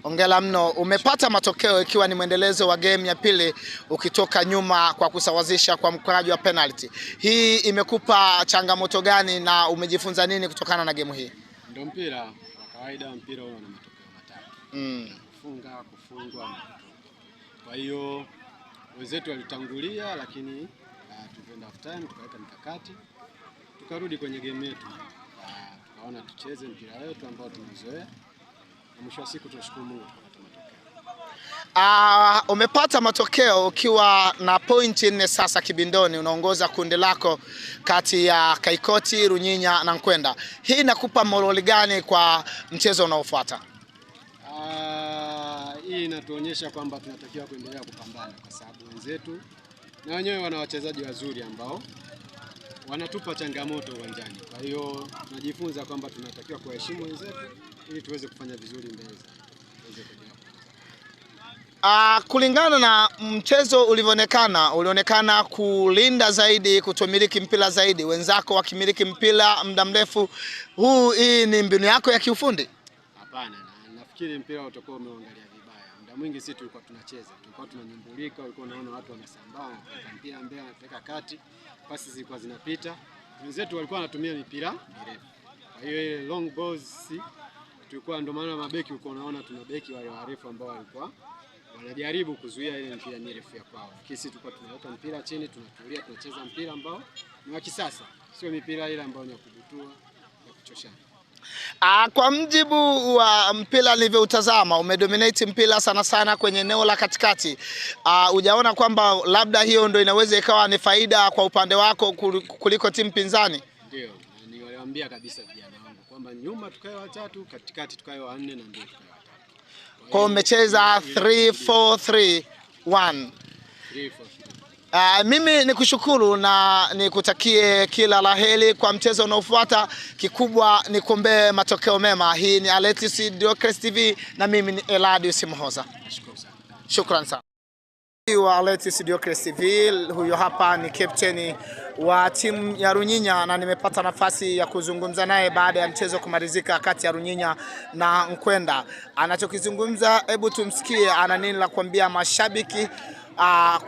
Ongela mno, umepata matokeo ikiwa ni mwendelezo wa game ya pili ukitoka nyuma kwa kusawazisha kwa mkwaju wa penalty. Hii imekupa changamoto gani na umejifunza nini kutokana na game hii? Ndio mpira wa kawaida, mpira una matokeo matatu. Kufunga, kufungwa na kutoka. Kwa hiyo wenzetu walitangulia, lakini tulipoenda half time tukaweka mikakati, tukarudi kwenye game yetu. Tukaona tucheze mpira wetu ambao tumezoea. Na mwisho wa siku tunashukuru Mungu tukapata matokeo. Umepata matokeo ukiwa na pointi 4 sasa kibindoni, unaongoza kundi lako kati ya Kaikoti, Runyinya na Nkwenda. Hii inakupa morali gani kwa mchezo unaofuata? Hii inatuonyesha kwamba tunatakiwa kuendelea kupambana kwa sababu wenzetu na wenyewe wana wachezaji wazuri ambao wanatupa changamoto uwanjani. Kwa hiyo tunajifunza kwamba tunatakiwa kuheshimu wenzetu ili tuweze kufanya vizuri mbele. Kulingana na mchezo ulionekana kulinda zaidi, kutomiliki mpira zaidi, wenzako wakimiliki mpira muda mrefu. Hii ni mbinu yako ya kiufundi? Hapana, nafikiri mpira utakuwa umeangalia vibaya. Muda mwingi sisi tulikuwa tunacheza, tulikuwa tunanyumbulika, ulikuwa unaona watu wanasambaa, mpira mbele anapeka kati, pasi zilikuwa zinapita. Wenzetu walikuwa wanatumia mipira mirefu. Kwa hiyo ile long balls tulikuwa, ndio maana mabeki ulikuwa unaona tuna beki wale warefu ambao walikuwa wanajaribu kuzuia ile mpira mirefu ya kwao. Sisi tulikuwa tunaweka mpira chini, tunatulia, tunacheza mpira ambao ni wa kisasa, sio mipira ile ambayo ni ya kubutua na kuchoshana. Kwa mjibu wa mpira nilivyoutazama, umedominate mpira sana kwenye eneo la katikati. Hujaona kwamba labda hiyo ndio inaweza ikawa ni faida kwa upande wako kuliko timu pinzani? Ndio, niwaambia kabisa vijana wangu kwamba nyuma tukae watatu, katikati tukae wanne na mbele tukae watatu. Kwa umecheza 3-4-3-1. Mimi nikushukuru na nikutakie kila laheri kwa mchezo unaofuata. Kikubwa ni kuombea matokeo mema. Hii ni Aletisi Diocles TV na mimi ni Eladius Mhoza. Shukrani sana. Wa Aletisi Diocles TV, huyo hapa ni captain wa timu ya Runyinya na nimepata nafasi ya kuzungumza naye baada ya mchezo kumalizika kati ya Runyinya na Nkwenda. Anachokizungumza, hebu tumsikie ana nini la kuambia mashabiki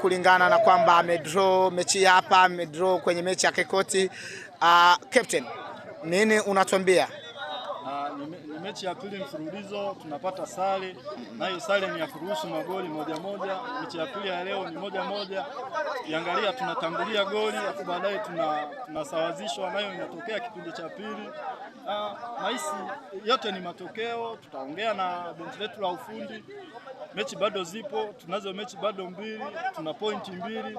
kulingana na kwamba amedraw mechi hapa, amedraw kwenye mechi ya Kaikoti. Captain, nini unatuambia? Ni mechi ya pili mfululizo tunapata sare, na hiyo sare ni ya kuruhusu magoli moja. Mechi ya pili ya leo ni 1-1. Kiangalia tunatangulia goli hapo, baadaye tunasawazishwa, nayo inatokea kipindi cha pili. Nahisi yote ni matokeo. Tutaongea na benchi letu la ufundi, mechi bado zipo, tunazo mechi bado 2, tuna pointi 2.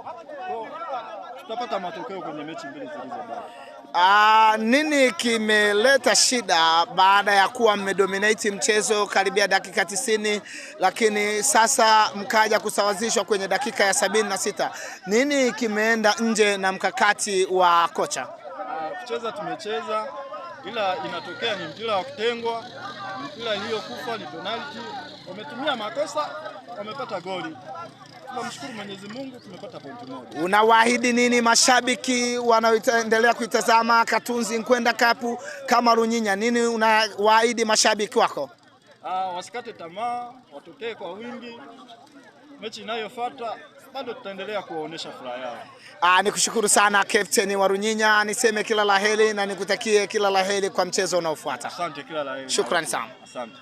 Tutapata matokeo kwenye mechi 2 zilizobaki. Nini kimeleta shida baada ya kuwa mmedominate mchezo karibia dakika 90, lakini sasa mkaja kusawazishwa kwenye dakika ya 76? Nini kimeenda nje na mkakati wa kocha? Kucheza tumecheza, ila inatokea ni mpira wa kutengwa, mpira iliyokufa ni penalty. Wametumia makosa, wamepata goli. Tunamshukuru Mwenyezi Mungu, tumepata pointi 1. Unawaahidi nini mashabiki wanaoendelea kuitazama Katunzi Nkwenda Cup kama Runyinya? Nini unawaahidi mashabiki wako? Wasikate tamaa, watokee kwa wingi. Mechi inayofuata bado tutaendelea kuwaonesha furaha yao. Nikushukuru sana captain wa Runyinya, niseme kila laheri na nikutakie kila laheri kwa mchezo unaofuata. Asante, kila laheri. Shukrani sana. Asante.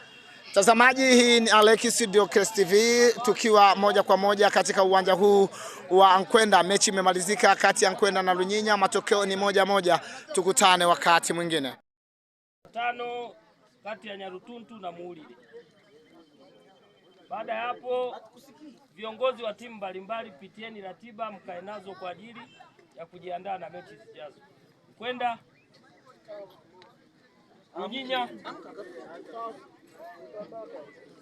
Tazamaji, hii ni Aletisi Diocles TV tukiwa moja kwa moja katika uwanja huu wa Nkwenda. Mechi imemalizika kati ya Nkwenda na Runyinya, matokeo ni 1-1. Tukutane wakati mwingine. 5 kati ya Nyarutuntu na Muulile. Baada ya hapo, viongozi wa timu mbalimbali pitieni ratiba mkae nazo kwa ajili ya kujiandaa na mechi zijazo. Nkwenda, Runyinya